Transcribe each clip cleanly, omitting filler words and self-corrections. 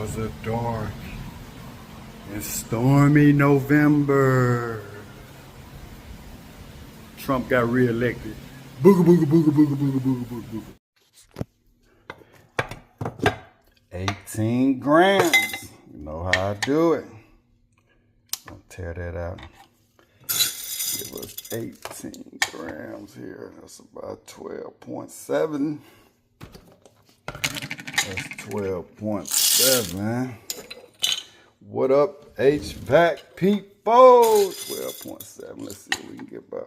was a dark and stormy November. Trump got reelected. Booga booga booga booga booga booga booga booga. 18 grams. You know how I do it. I'll tear that out. It was 18 grams here. That's about 12.7. That's 12.7. What up, HVAC people? 12.7. Let's see what we can get by.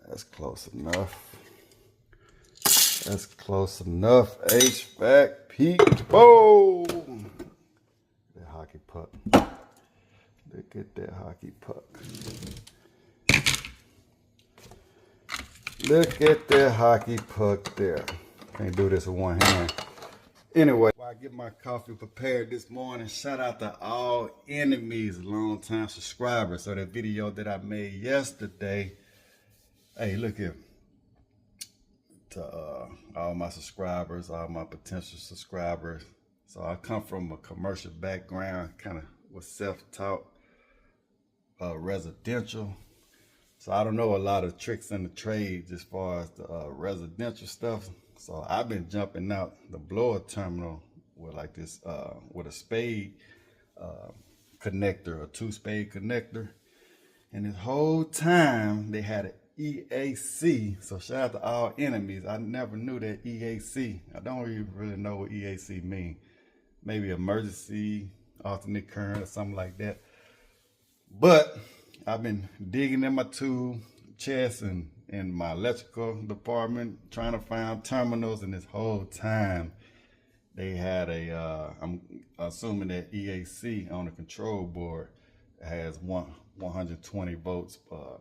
That's close enough. That's close enough. HVAC people. That hockey puck. Look at that hockey puck. Look at that hockey puck there. Can't do this with one hand. Anyway, while I get my coffee prepared this morning, shout out to all enemies, long-time subscribers. So that video that I made yesterday, hey, look here. To all my subscribers, all my potential subscribers. So I come from a commercial background, kind of was self-taught, residential. So I don't know a lot of tricks in the trade as far as the residential stuff. So I've been jumping out the blower terminal with like this, with a spade connector, a 2-spade connector. And this whole time they had an EAC. So shout out to all enemies. I never knew that EAC. I don't even really know what EAC means. Maybe emergency alternate current or something like that. But I've been digging in my tool chest and in my electrical department trying to find terminals, and this whole time they had a I'm assuming that EAC on the control board has 120 volts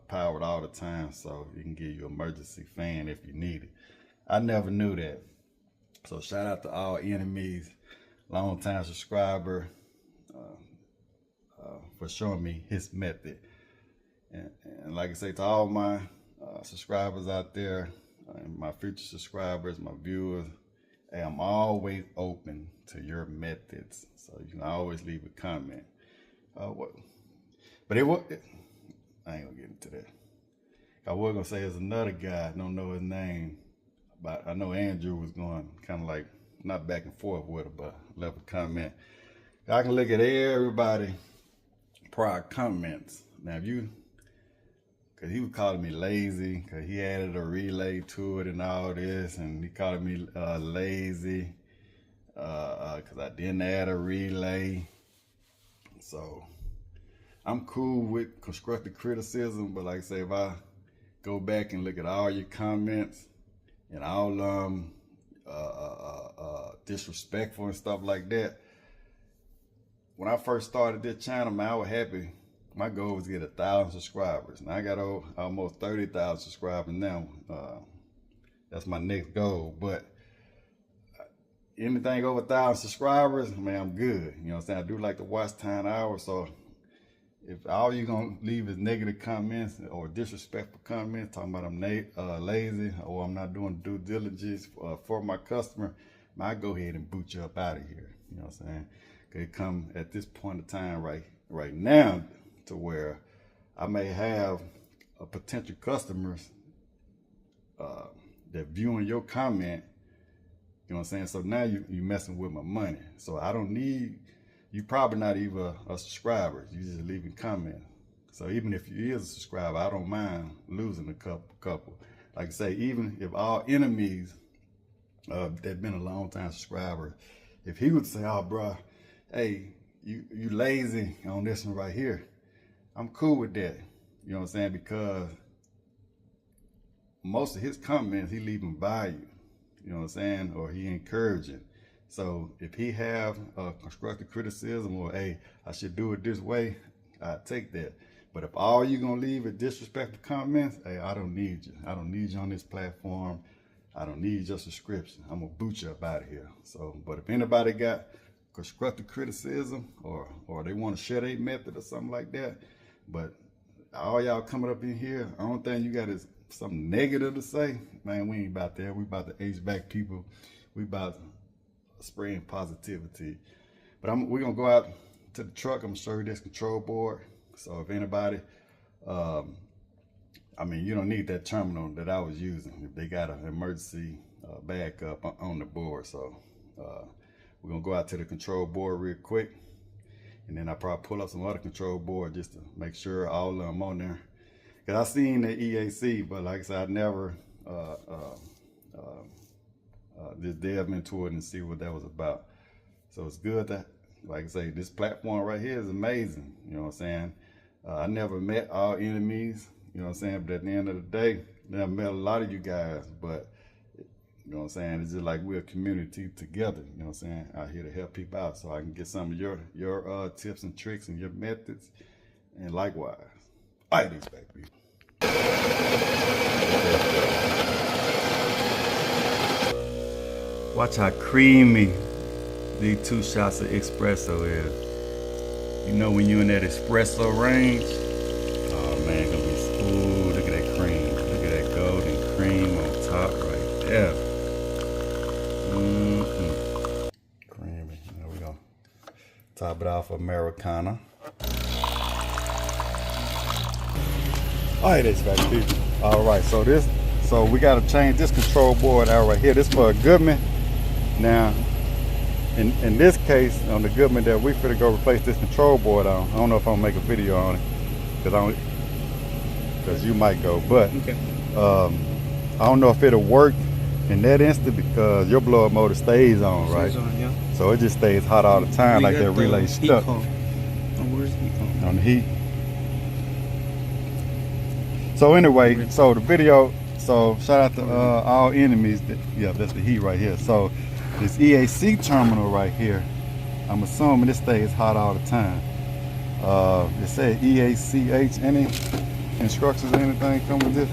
powered all the time, so it can give you an emergency fan if you need it. I never knew that. So shout out to all enemies, long time subscriber, for showing me his method. And like I say, to all my subscribers out there, and my future subscribers, my viewers, hey, I'm always open to your methods. So you can always leave a comment. But I ain't gonna get into that. I was gonna say there's another guy, I don't know his name, but I know Andrew was going kind of like, not back and forth with her, but left a comment. I can look at everybody prior comments. Now if you, cause he was calling me lazy, cause he added a relay to it and all this, and he called me lazy, cause I didn't add a relay. So I'm cool with constructive criticism, but like I say, if I go back and look at all your comments and all disrespectful and stuff like that, when I first started this channel, man, I was happy. My goal was to get 1,000 subscribers. And I got almost 30,000 subscribers now. That's my next goal. But anything over 1,000 subscribers, man, I'm good. You know what I'm saying? I do like to watch time hours, so if all you're gonna leave is negative comments or disrespectful comments talking about I'm lazy or I'm not doing due diligence for my customer, I go ahead and boot you up out of here. You know what I'm saying? It come at this point in time right now to where I may have a potential customers that viewing your comment. You know what I'm saying? So now you messing with my money. So I don't need. You probably not even a subscriber. You just leaving comments. So even if you is a subscriber, I don't mind losing a couple. Like I say, even if all enemies that been a long time subscriber, if he would say, "Oh, bro, hey, you lazy on this one right here," I'm cool with that. You know what I'm saying? Because most of his comments he leaving value. You know what I'm saying? Or he encouraging. So if he have a constructive criticism or, hey, I should do it this way, I take that. But if all you're gonna leave is disrespectful comments, hey, I don't need you. I don't need you on this platform. I don't need your subscription. I'm gonna boot you up out of here. So, but if anybody got constructive criticism or they want to share their method or something like that. But all y'all coming up in here, I don't think you got something negative to say. Man, we ain't about that. We about the HVAC people. We about spreading positivity. But we're gonna go out to the truck. I'm gonna show you this control board. So if anybody, I mean, you don't need that terminal that I was using if they got an emergency backup on the board. So we're gonna go out to the control board real quick, and then I probably pull up some other control board just to make sure all of them on there. Cause I seen the EAC, but like I said, I never just delve into it and see what that was about. So it's good that, like I say, this platform right here is amazing. You know what I'm saying? I never met all enemies, you know what I'm saying? But at the end of the day, I met a lot of you guys, but you know what I'm saying? It's just like we're a community together, you know what I'm saying? Out here to help people out so I can get some of your tips and tricks and your methods, and likewise. All right, HVAC people. Watch how creamy these 2 shots of espresso is. You know when you're in that espresso range, oh man, gonna be, ooh, look at that cream. Look at that golden cream on top right there. Creamy. There we go. Top it off Americana. Alright, HVAC people. Alright, so we gotta change this control board out right here. This for a Goodman. Now, in this case, on the Goodman that we finna go replace this control board on, I don't know if I'm gonna make a video on it, because you might go, but okay. I don't know if it'll work in that instant because your blower motor stays on, right? Stays on, yeah. So it just stays hot all the time, like that relay stuck. Where's the heat pump? On the heat. So anyway, so the video, so shout out to all enemies. Yeah, that's the heat right here. So this EAC terminal right here, I'm assuming this stays hot all the time. It said EACH. Any instructions or anything come with this?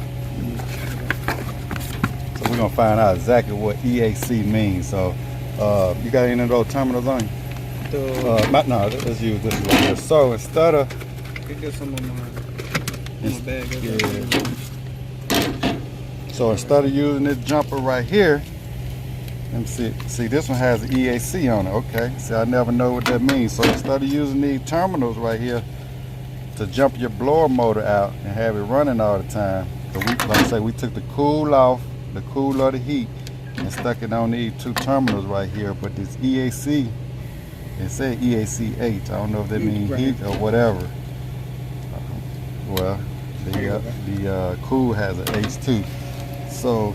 So we're gonna find out exactly what EAC means. So you got any of those terminals on you? No, let's use this one here. So instead of, get some of mine. So instead of using this jumper right here, let me see this one has an EAC on it. Okay, see, I never know what that means. So instead of using these terminals right here to jump your blower motor out and have it running all the time, so like I say, we took the cool off, the cool of the heat, and stuck it on these 2 terminals right here. But this EAC, it said EACH. I don't know if that means heat or whatever. Well, the cool has an H2. So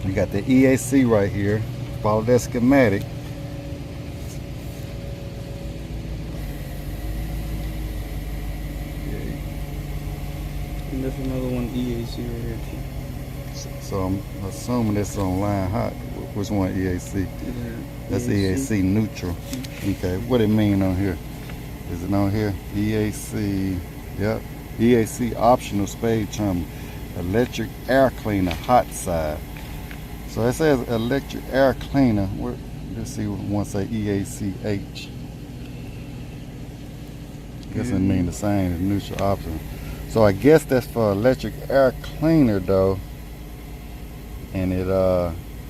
you got the EAC right here. Follow that schematic. And there's another one EAC right here too. So I'm assuming that's on line hot. Which one EAC? That's EAC neutral. Okay, what it mean on here? Is it on here? EAC, yep. EAC optional spade terminal, electric air cleaner, hot side. So it says electric air cleaner. Let's see what one say EACH. Guess it mean the same as neutral optional. So I guess that's for electric air cleaner though, and it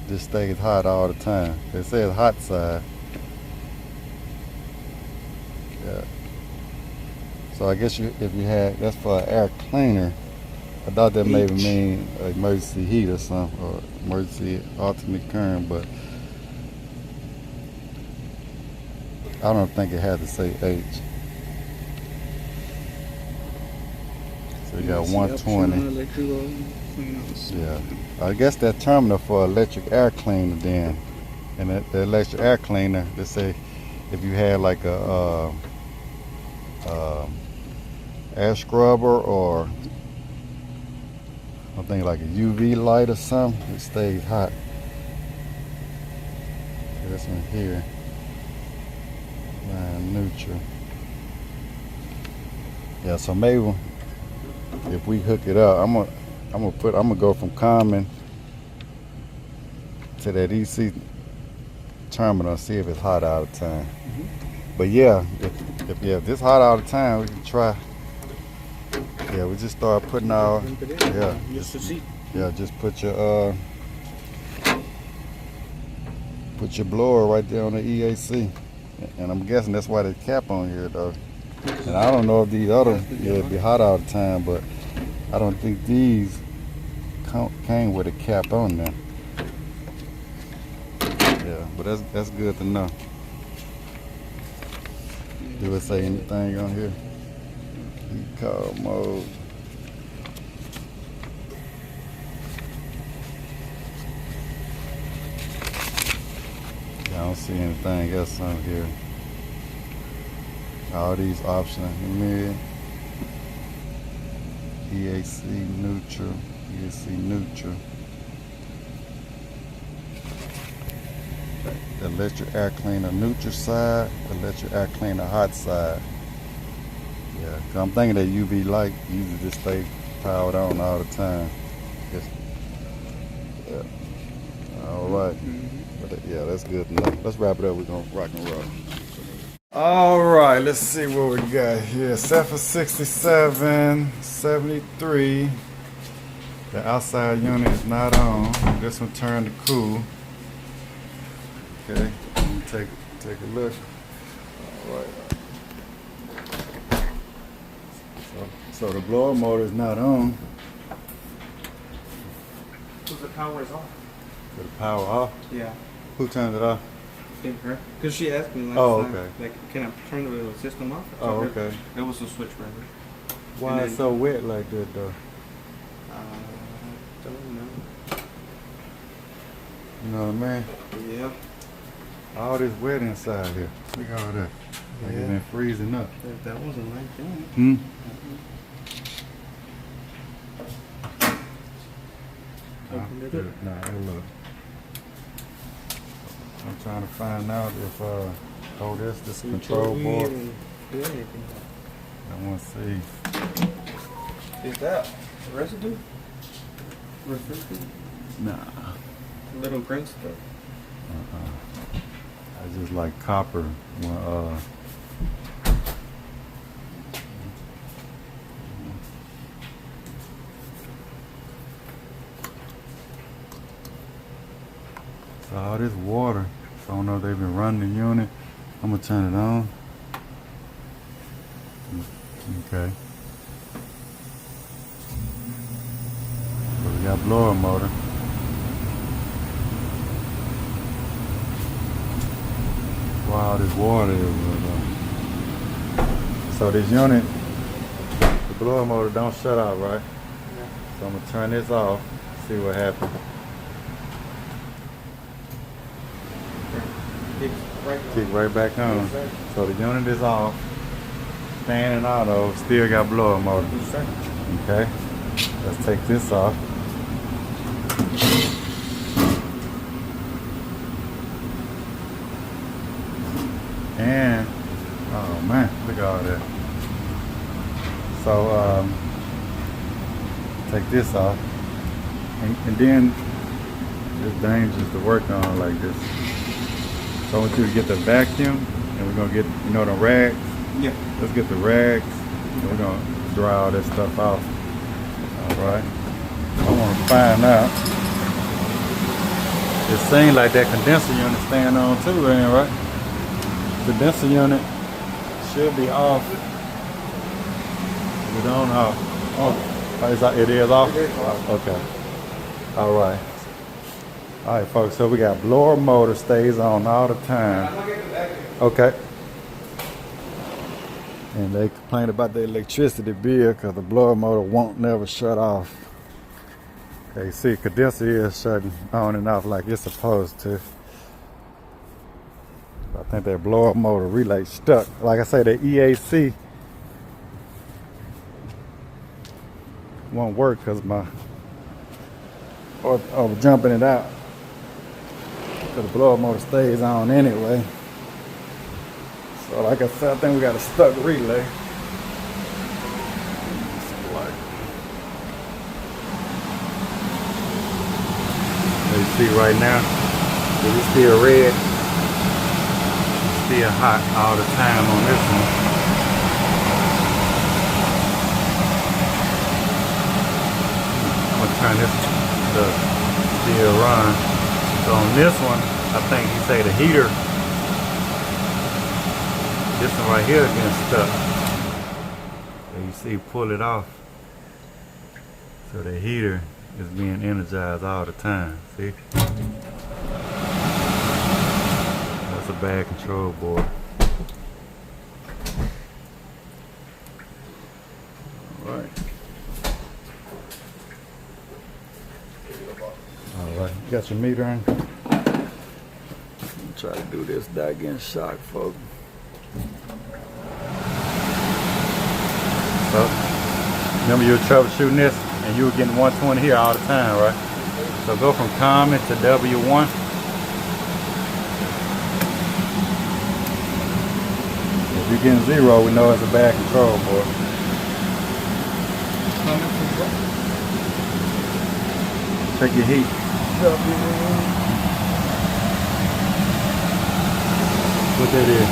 just stays hot all the time. It says hot side. Yeah. So I guess if you had, that's for an air cleaner. I thought that maybe mean emergency heat or something, or emergency alternate current, but I don't think it had to say H. So you got 120. Yeah, I guess that terminal for electric air cleaner then, and the electric air cleaner, they say if you had like a air scrubber or I think like a UV light or something, it stays hot. This one here, neutral. Yeah, so maybe if we hook it up, I'm gonna go from common to that EC terminal and see if it's hot all the time. But yeah, if it's hot all the time, we can try. Yeah, we just start putting our just put your blower right there on the EAC. And I'm guessing that's why there's cap on here though. And I don't know if these other it'd be hot all the time, but I don't think these came with a cap on them. Yeah, but that's good to know. Do it say anything on here? Call mode. I don't see anything else on here. All these options mid, EAC neutral, EAC neutral. Electric air cleaner neutral side, electric air cleaner hot side. Yeah, cause I'm thinking that UV light usually just stay powered on all the time. Yeah. All right. But yeah, that's good enough. Let's wrap it up. We're gonna rock and roll. All right, let's see what we got here. Set for 67, 73. The outside unit is not on. This one turned to cool. Okay, let me take a look. All right. So the blower motor is not on. So the power is off. So the power off? Yeah. Who turned it off? Her. Because she asked me last time, like, can I turn the system off? Oh, okay. It was a switch, rather. Why it's so wet like that, though? Don't know. You know what I mean? Yeah. All this wet inside here. Look at all that. Like it's been freezing up. That wasn't like that. Nah, look. I'm trying to find out if oh, this control board. I want to see. Is that residue? Refrigerant? Nah. Little print stuff. I just like copper. So all this water. So I don't know if they've been running the unit. I'm gonna turn it on. Okay. So we got blower motor. Wow, this water is. So this unit, the blower motor don't shut out, right? Yeah. So I'm gonna turn this off, see what happens. Kick right back on. Yes, so the unit is off. Standing auto, still got blower motor. Yes, okay. Let's take this off. And oh man, look at all that. So take this off. And then it's dangerous to work on like this. So I want you to get the vacuum, and we're gonna get, you know, the rags. Yeah. Let's get the rags, and we're gonna dry all this stuff off. All right. I want to find out. It seems like that condenser unit staying on too, ain't right? Condenser unit should be off. Is it on off? Oh, it is off. Okay. All right. All right, folks, so we got blower motor stays on all the time. Okay. And they complain about the electricity bill because the blower motor won't never shut off. Okay, you see, condenser is shutting on and off like it's supposed to. I think that blower motor relay stuck. Like I say, the EAC won't work because or jumping it out. The blower motor stays on anyway. So like I said, I think we got a stuck relay. You see right now, it's still red. still hot all the time on this one. I'm gonna turn this to still run. So on this one, I think he say the heater, this one right here getting stuck. So you see, pull it off. So the heater is being energized all the time. See? That's a bad control board. Alright. Alright, you got your meter in? Try to do this without getting shocked, folks. So, remember you were troubleshooting this and you were getting 120 here all the time, right? So go from common to W1. If you're getting 0, we know it's a bad control board. Check your heat. What that is?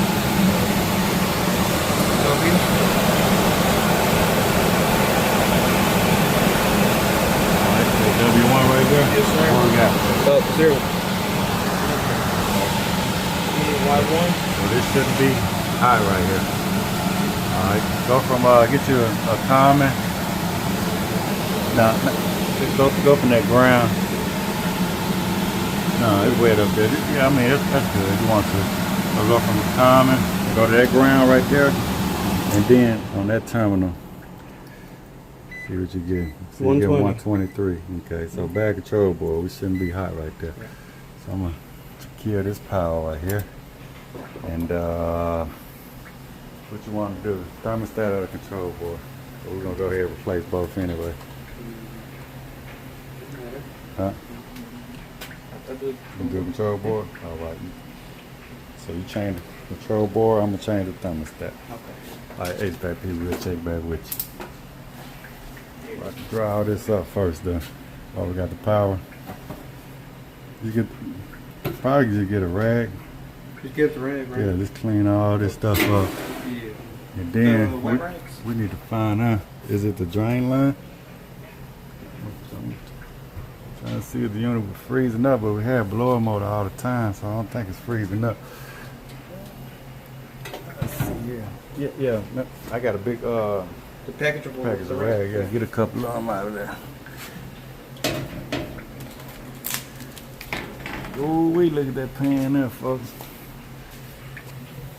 W1 right there? Yes, sir. What we got? 0. Y1. So this shouldn't be hot right here. Alright, go from, get you a common. No, go from that ground. No, it's wet up there. Yeah, I mean, that's good if you want to. So go from the common, go to that ground right there, and then on that terminal, see what you get. So you get 123. Okay, so bad control board, we shouldn't be hot right there. So I'm gonna kill this power right here. And what you want to do? Thermostat or the control board. So we're gonna go ahead and replace both anyway. Huh? You do control board? Alright. So you change the control board, I'm gonna change the thermostat. Okay. Alright, HVAC people will check back with you. About to dry all this up first though. Oh, we got the power. You could probably just get a rag. Just get the rag, right? Yeah, just clean all this stuff up. Yeah. And then The we need to find out, is it the drain line? I'm trying to see if the unit was freezing up, but we had blower motor all the time, so I don't think it's freezing up. Let's see, yeah. I got a big the package of rag, yeah. Get a couple of them out of there. Ooh, we look at that pan there, folks.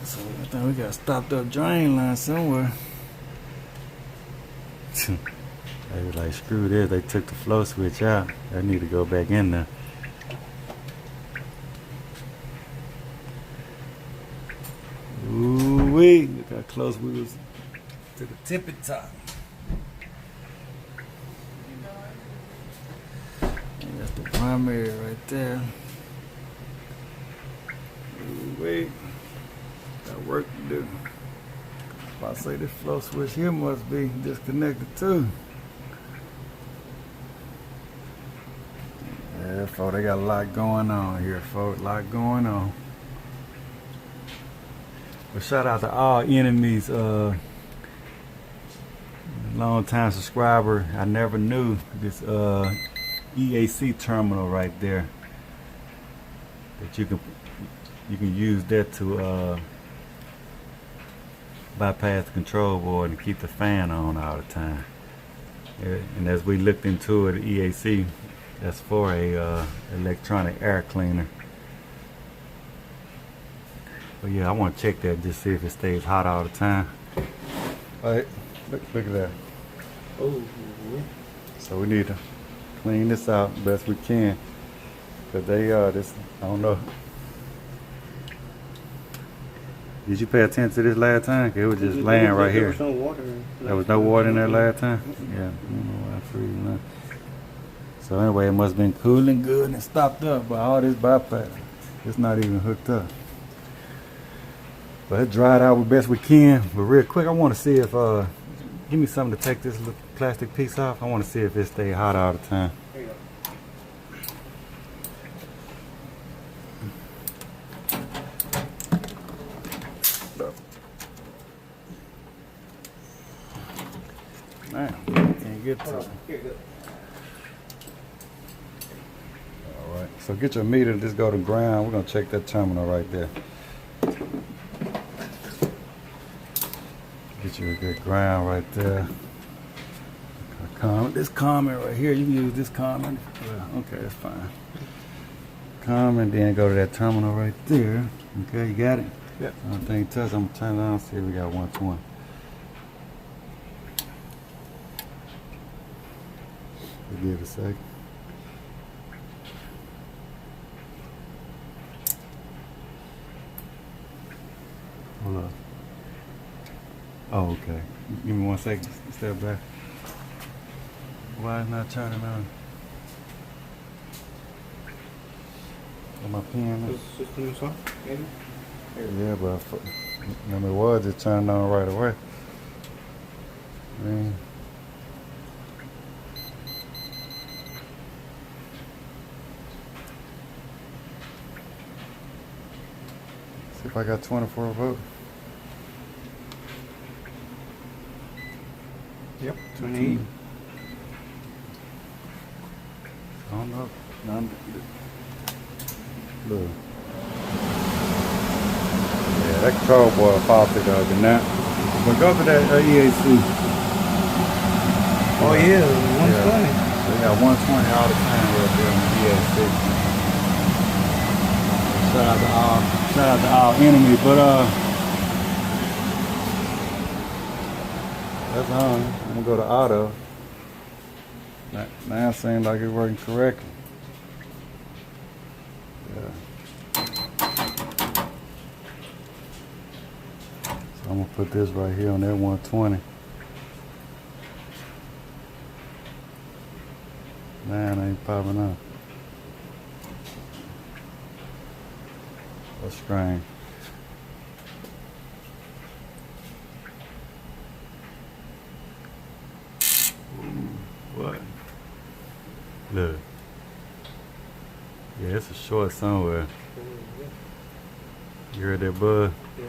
So I think we got a stopped up drain line somewhere. They was like, screw this, they took the flow switch out. They need to go back in there. Ooh wee, look how close we was to the tippy top. And that's the primary right there. Ooh wee, got work to do. If I say this flow switch here must be disconnected too. Yeah, folks, they got a lot going on here, folks. A lot going on. But shout out to all enemies. Long time subscriber. I never knew this EAC terminal right there. That you can use that to bypass the control board and keep the fan on all the time. And as we looked into it, EAC, that's for a electronic air cleaner. But yeah, I want to check that just see if it stays hot all the time. All right, look at that. Oh. So we need to clean this out best we can, cause they this, I don't know. Did you pay attention to this last time? Cause it was just laying right here. There was no water. There was no water in there last time. Yeah, I don't know why I freezing up. So anyway, it must have been cooling good and stopped up by all this bypass. It's not even hooked up. But it dried out the best we can. But real quick, I want to see if, give me something to take this little plastic piece off. I want to see if it stays hot all the time. There you go. Man, can't get to it. All right, so get your meter, just go to ground. We're gonna check that terminal right there. Get you a good ground right there. This comment right here, you can use this comment. Okay, that's fine. Comment, then go to that terminal right there. Okay, you got it? Yep. I don't think touch. I'm gonna turn it on, see if we got 120. Give it a second. Hold up. Oh, okay. Give me 1 second. Step back. Why is it not turning on? Got my pen. Yeah, but remember it was just turned on right away. Man. See if I got 24 volt. Yep, 28. I don't know. Look. Yeah, that control board faulty though, did not. But go to that EAC. Oh yeah, 120. Yeah. They got 120 all the time right there on the EAC. Shout out to all enemies, but that's on. I'm gonna go to auto. Now it seems like it's working correctly. Yeah. So I'm gonna put this right here on that 120. Man, ain't popping up. That's strange. What? Look. Yeah, it's a short somewhere. You heard that buzz? Yeah.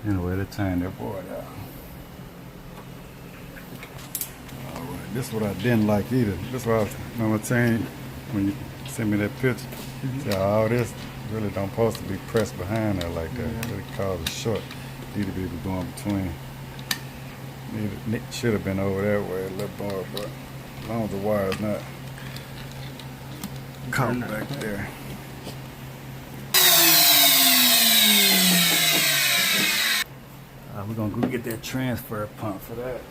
Anyway, they turned that board out. Alright, this is what I didn't like either. This is what I was remember saying when you sent me that picture. See how all this really don't supposed to be pressed behind there like that. Yeah. It causes a short. Need to be going between. Should have been over that way a little more, but as long as the wire is not caught back there. We're gonna go get that transfer pump for that.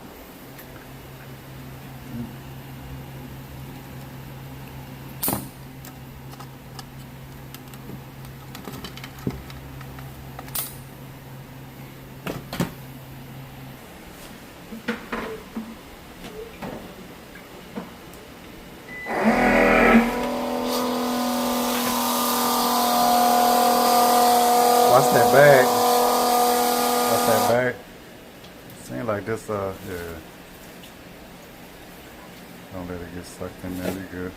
Watch that bag. What's that back? Seems like this, yeah. Don't let it get sucked in there, you good.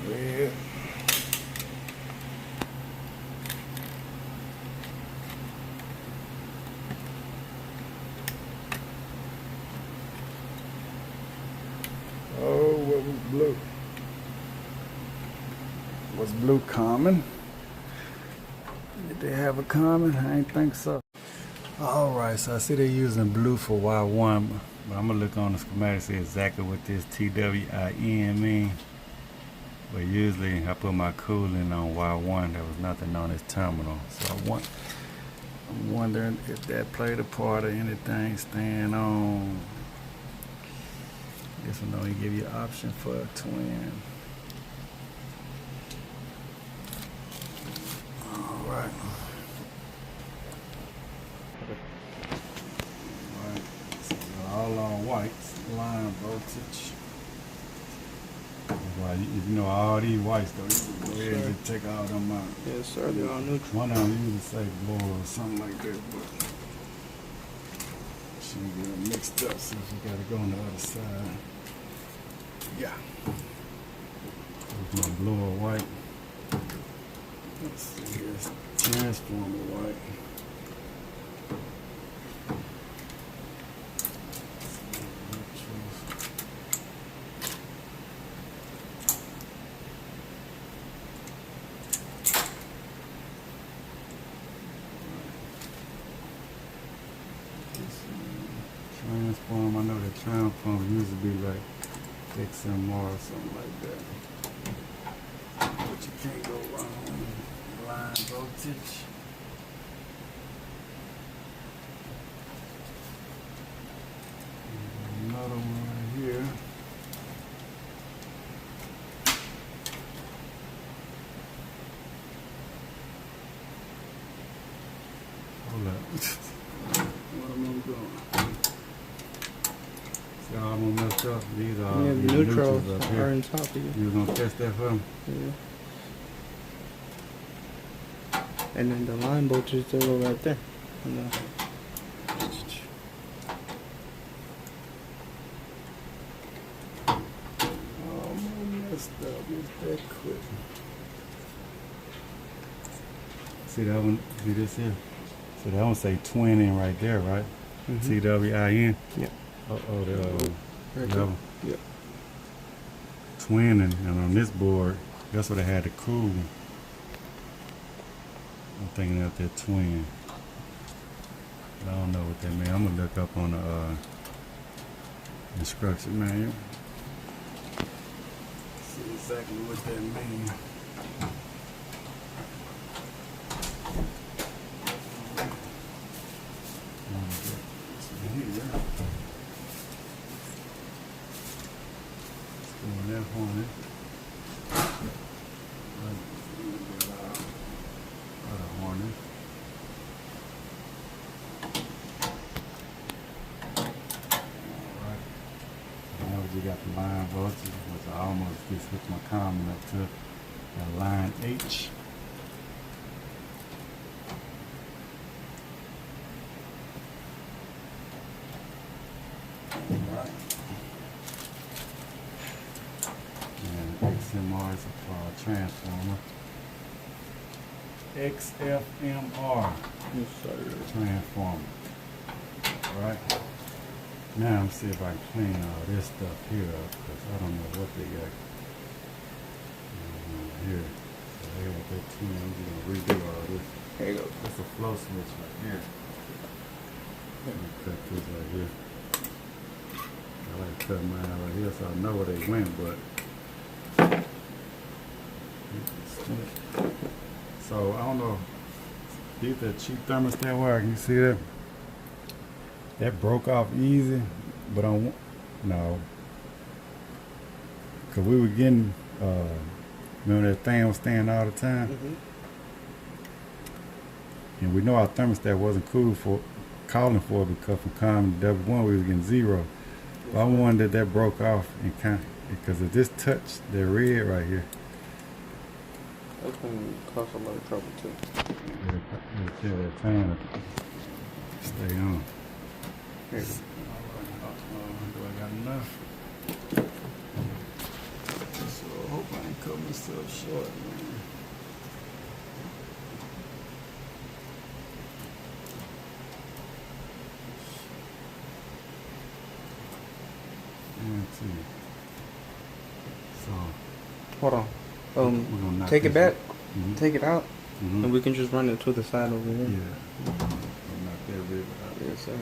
Red. Oh, what was blue? Was blue common? Did they have a common? I ain't think so. Alright, so I see they're using blue for Y1, but I'm gonna look on the schematic to see exactly what this TWIN means. But usually I put my cooling on Y1. There was nothing on this terminal. So I'm wondering if that played a part or anything staying on. This one only give you an option for a twin. Alright, so all on whites, line voltage. Right, if you know all these whites though, you can go ahead and just take all them out. Yes, sir, they're all neutral. One of them usually say blue or something like that, but she get mixed up since you gotta go on the other side. Yeah. There's my blue or white. Let's see, here's transformer white. Transform, I know that transform used to be like XMR or something like that. But you can't go wrong. Line voltage. And another one right here. Hold up. What am I doing? See how I'm messed up? These are Yeah, the neutrals up are here. on top of you. You was gonna test that for me? Yeah. And then the line voltage still go right there. Oh, I'm messed up. It's that quick. See that one? See this here? So that one say twinning right there, right? TWIN. Yep. Oh, the Right that there. one. Yep. Twinning, and on this board, that's what I had to cool. I'm thinking of that twin. But I don't know what that means. I'm gonna look up on the instruction manual. See exactly what that means. That hornet. Other hornet. Alright. Now you got the line voltage, which I almost just hooked my common up to line H. Alright. XMR is a transformer. XFMR Yes, sir. transformer. Alright. Now I'm see if I can clean all this stuff here up because I don't know what they got here. So they got that twin. I'm just gonna redo all this. There you go. That's a flow switch right here. Let me cut this right here. I like to cut mine right here so I know where they went, but so I don't know. These are cheap thermostat wire. Can you see that? That broke off easy, but no, cause we were getting. Remember that thing was staying all the time, and we know our thermostat wasn't cool for calling for it because from common to W1 we was getting 0. But I wondered that broke off and because it just touched the red right here. That's gonna cause a lot of trouble too. Yeah, that fan stay on. Here you go. Do I got enough? So I hope I ain't cut myself short, man. So Hold on. we're gonna knock Take it this back. out. Take it out, Mhm. and we can just run it to the side over here. Yeah. Knock that rib out. Yes, sir.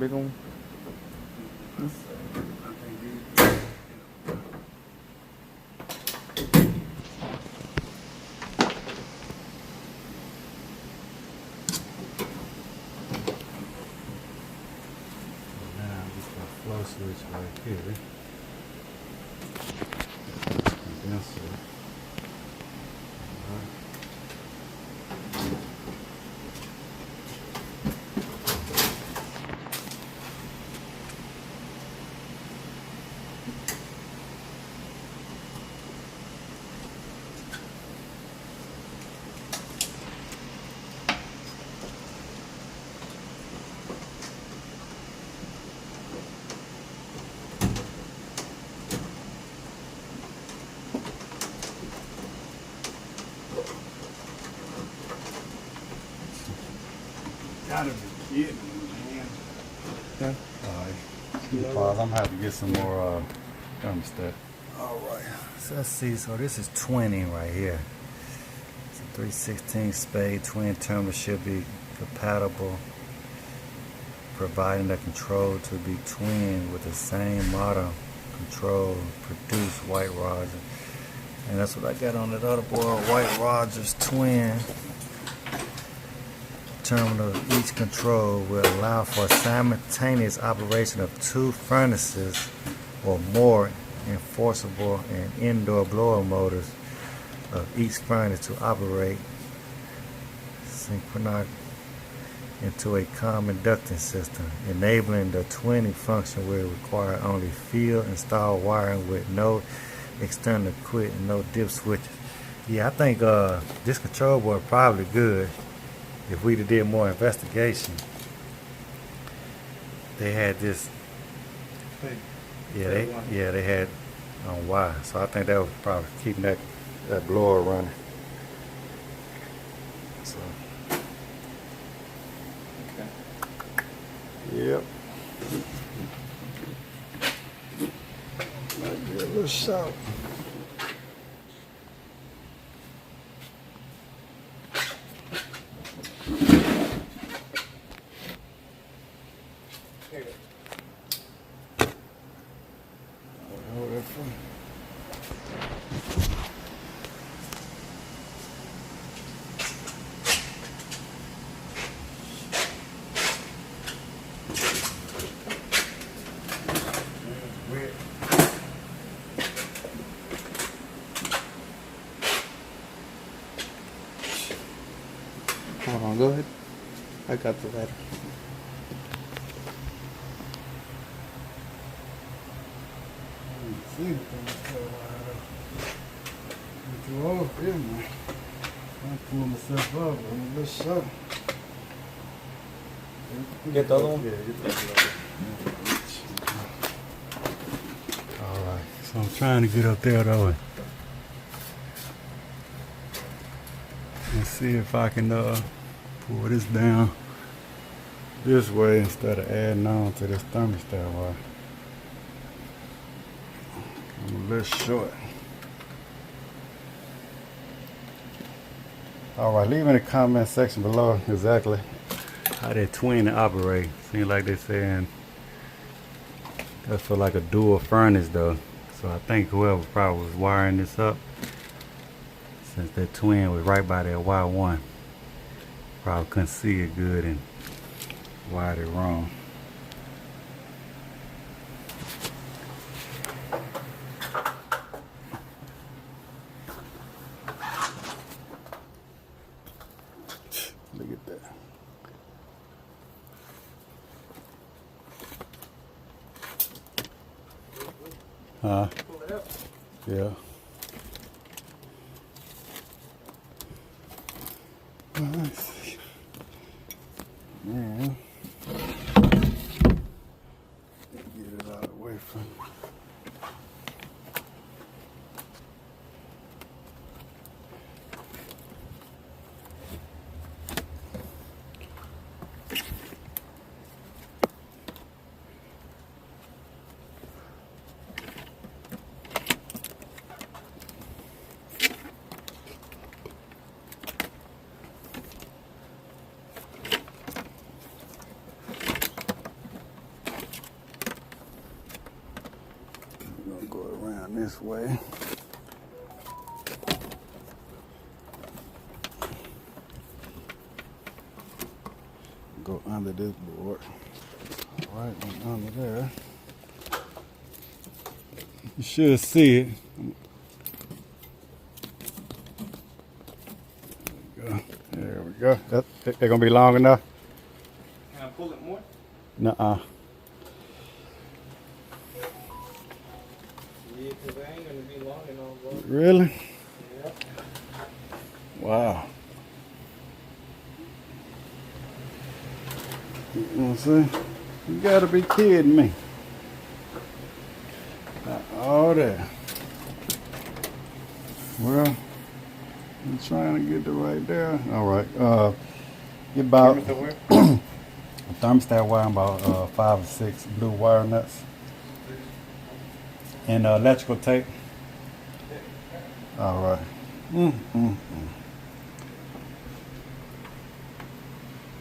big one? Flow switch right here. Condenser. Gotta be kidding me, man. Yeah. Alright. Pause. I'm gonna have to get some more thermostat. Alright. So let's see. So this is 20 right here. It's a 316 spade twin terminal should be compatible, providing the control to be twin with the same model control produce White Roger. And that's what I got on that other board, White Rogers twin. Terminal of each control will allow for simultaneous operation of 2 furnaces or more enforceable and indoor blower motors of each furnace to operate synchronized into a common ducting system. Enabling the twinning function will require only field installed wiring with no external equipment and no dip switches. Yeah, I think this control board probably good. If we'd have did more investigation, they had this. Yeah, they had on Y. So I think that was probably keeping that blower running. So. Okay. Yep. Might be a little short. Hold on, go ahead. I got the ladder. See too old for him, man. I'm pulling myself up. I'm a little short. Get the other one? Yeah, get the other one. Alright, so I'm trying to get up there though and see if I can pull this down this way instead of adding on to this thermostat wire. I'm a little short. Alright, leave in the comment section below exactly how that twin operate. Seems like they're saying that's for like a dual furnace though. So I think whoever probably was wiring this up, since that twin was right by that Y1, probably couldn't see it good and wired it wrong. Look at that. Huh? Yeah. Nice. Yeah. Get it out of the way from you. this way. Go under this board. All right, and under there. You should see it. There we go. They're gonna be long enough. Can I pull it more? Nuh-uh. Yeah, because I ain't gonna be long enough, bro. Really? Yep. Wow. You know what I'm saying? You gotta be kidding me. Not all that. Well, I'm trying to get it right there. All right. Get about a thermostat wire, about 5 or 6 blue wire nuts, and electrical tape. All right.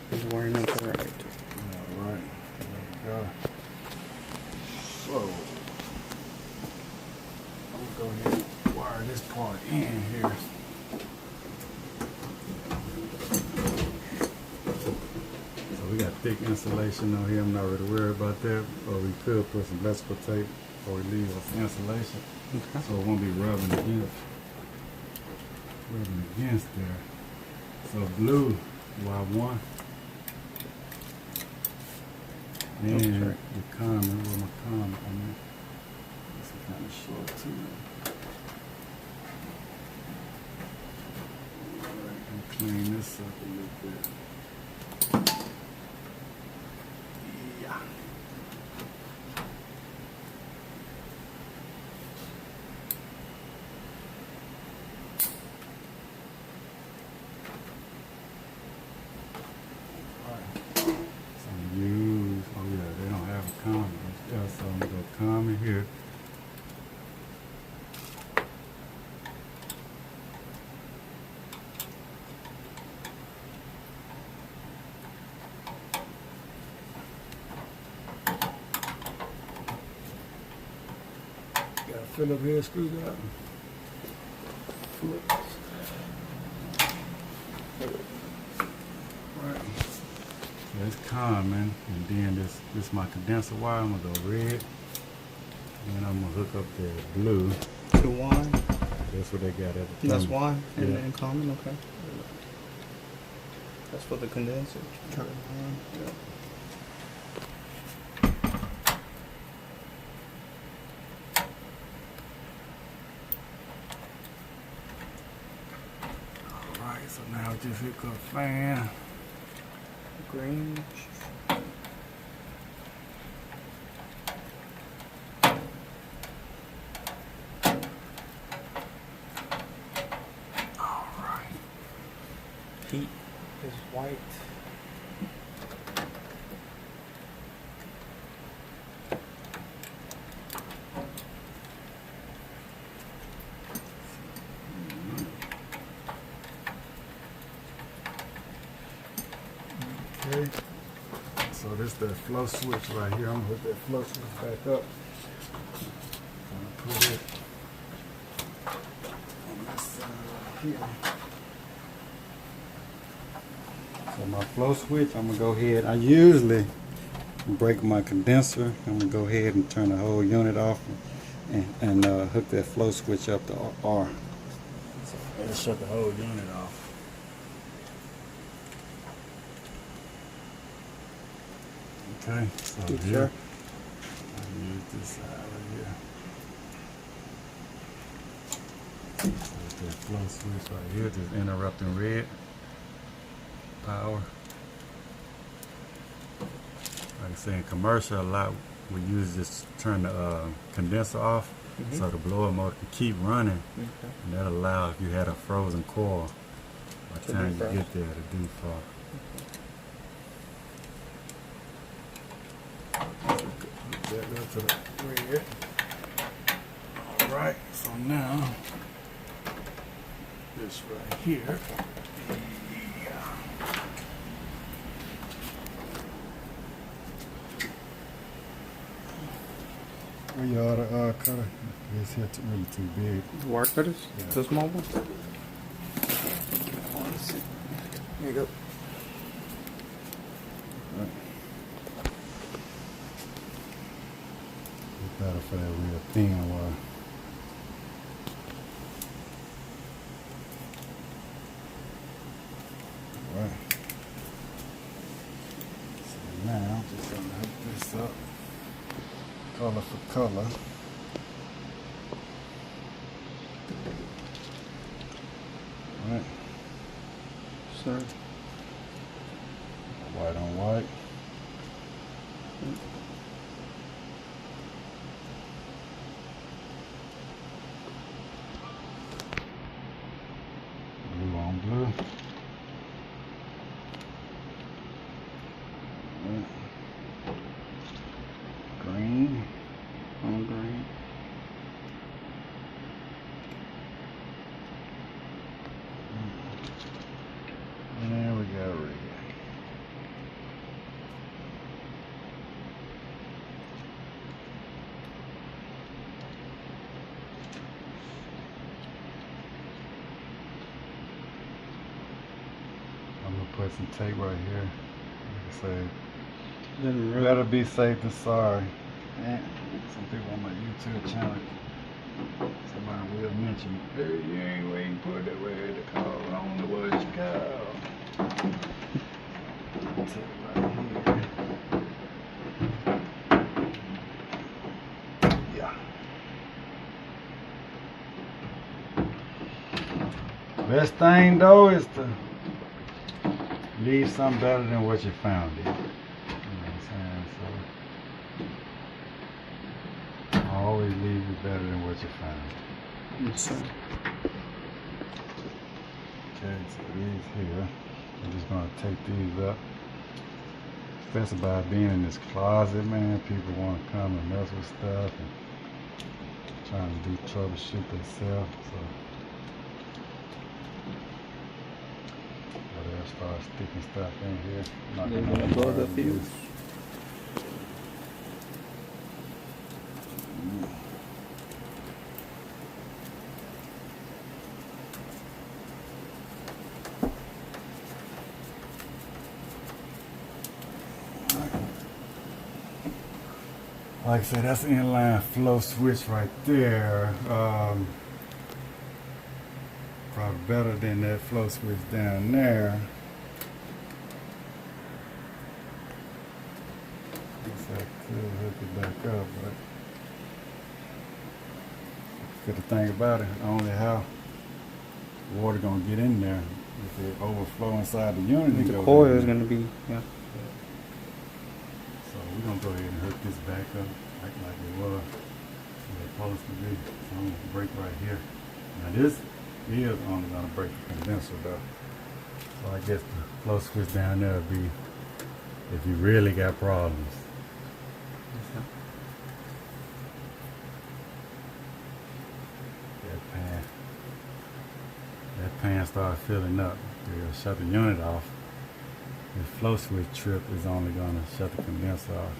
He's wiring up the right. All right. There we go. So, I'm gonna go ahead and wire this part in here. So we got thick insulation on here. I'm not really worried about that. Or we could put some electrical tape before we leave with insulation. Okay. So it won't be rubbing against there. So blue, wire 1. And the comment, where my comment, I mean, this is kind of short too. Alright, and clean this up a little bit. Yeah. So I'm going to come in here. Got to fill up here, screwdriver. Right. So it's common, and then this my condenser wire. I'm gonna go red. And I'm gonna hook up the blue. To one. That's what they got at the That's time. one and Yeah. then common, okay. That's for the condenser. Yeah. Alright, so now just hook up fan. Green. Heat is white. Okay. So this the flow switch right here. I'm gonna hook that flow switch back up. I'm gonna put it on this side right here. So my flow switch, I'm gonna go ahead. I usually break my condenser. I'm gonna go ahead and turn the whole unit off and hook that flow switch up to R. So it'll shut the whole unit off. Okay, so Good, here, sir. I use this side right here. There's that flow switch right here, just interrupting red power. Like I say, in commercial a lot, we usually just turn the condenser off so the blower motor can keep running, and that allows if you had a frozen coil by the time you get there to defrost. That up to the red. Alright, so now this right here. Where y'all the cutter. This here really too big. Wire cutters? Yeah. The small ones? Here you go. Right. It's better for that real thin wire. Right. So now I'm just gonna hook this up color for color. Right. Sir. White on white. Blue on blue. Right. Green on green. And we got red. I'm gonna put some tape right here. Like I say, better be safe than sorry. And some people on my YouTube channel, somebody will mention, hey, you ain't waiting for the way to call on the what you call. Tape right here. Yeah. Best thing though is to leave something better than what you found it. You know what I'm saying? So always leave it better than what you found. Yes, sir. Okay, so these here, I'm just gonna take these up. Especially by being in this closet, man, people want to come and mess with stuff and trying to do troubleshoot themselves. So they'll start sticking stuff in here. Not They're gonna gonna blow the burn fuse. this. Like I said, that's the inline flow switch right there. Probably better than that flow switch down there. Guess I could hook it back up, but the thing about it, only how water gonna get in there. If it overflow inside the unit, it The goes coil in is there. going to be, yeah. So we're gonna go ahead and hook this back up like it was. It's supposed to be. So I'm gonna break right here. Now this is only gonna break the condenser though. So I guess the flow switch down there will be if you really got problems. That pan starts filling up. We'll shut the unit off. The flow switch trip is only going to shut the condenser off.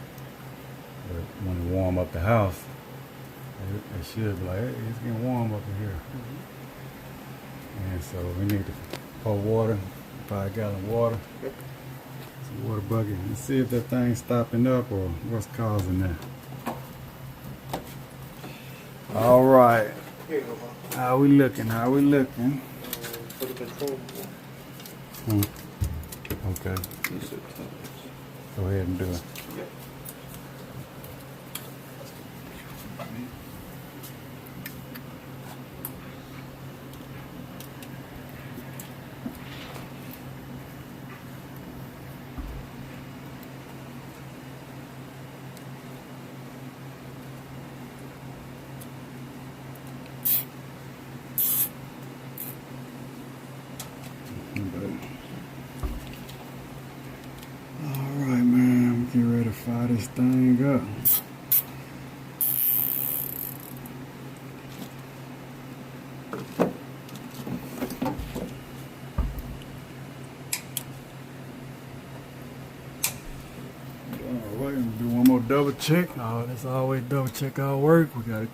But when it warm up the house, it should be like, hey, it's getting warm up in here. And so we need to pour water, 5 gallon water, some water bucket, and see if that thing's stopping up or what's causing that. All right. Here you go, Bob. How we looking? How we looking? For the control. Okay. These are tubs. Go ahead and do it. Yep. Alright, man, we get ready to fire this thing up. Alright, I'm gonna do one more double check. Oh, that's always double check our work. We got a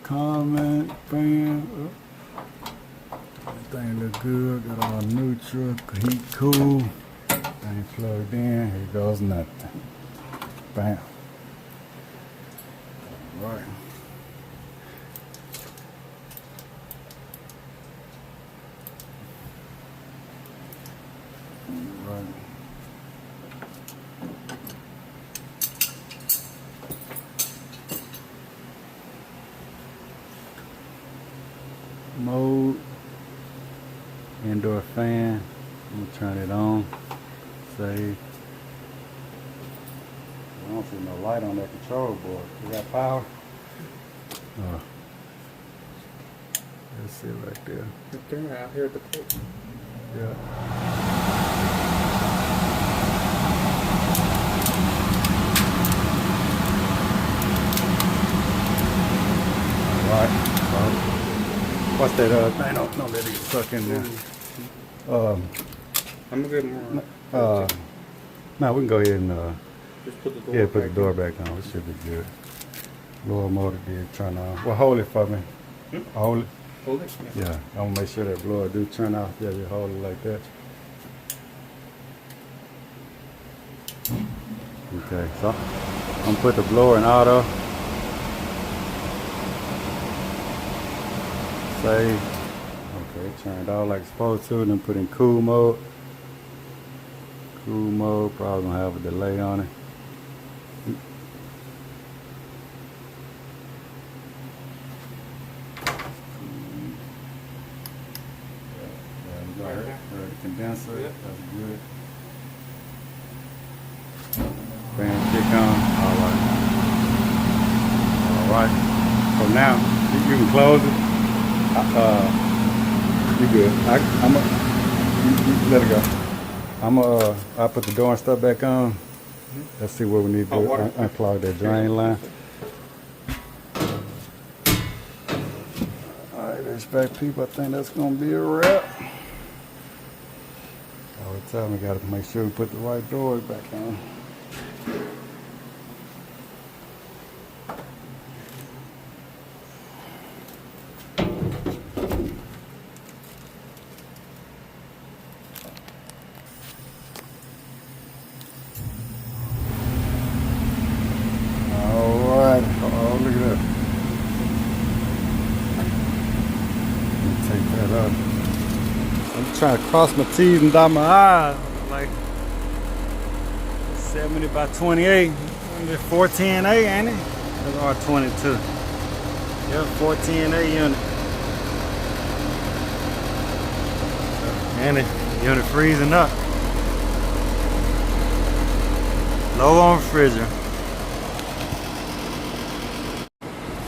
comment, fan. Everything look good. Got all neutral, heat cool. Thing plugged in. Here goes nothing. Bam. All right. Right. Mode, indoor fan. I'm gonna turn it on. Save. I don't see no light on that control board. You got power? Oh. Let's see right there. Right there, out here at the port. Yeah. Alright. What's that thing? Don't let it get stuck in there. I'm gonna get more. No, we can go ahead and Just put the door put the back door in. back on. It should be good. Lower motor did turn on. Well, hold it for me. Hold it. Hold it? Yeah, I want to make sure that blower do turn off. Yeah, you hold it like that. Okay, so I'm gonna put the blower in auto. Save. Okay, turned out like it's supposed to. Then put in cool mode. Cool mode, probably gonna have a delay on it. Condenser, that's good. Fan kick on. Alright. So now you can close it. You good. You let it go. I'll put the door and stuff back on. Let's see what we need to do. Unclog that drain line. Alright, HVAC people, I think that's gonna be a wrap. All the time we gotta make sure we put the right doors back on. Alright, oh look at that. Take that up. I'm trying to cross my T's and dot my I's. Like 70 by 28. 410A, ain't it? That's R22. Yeah, 410A unit. And the unit freezing up. Low on refrigerant.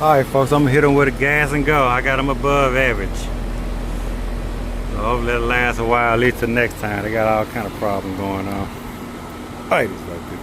Alright folks, I'm gonna hit them with a gas and go. I got them above average. So hopefully it'll last a while, at least till next time. They got all kind of problems going on. Alright, it's like this.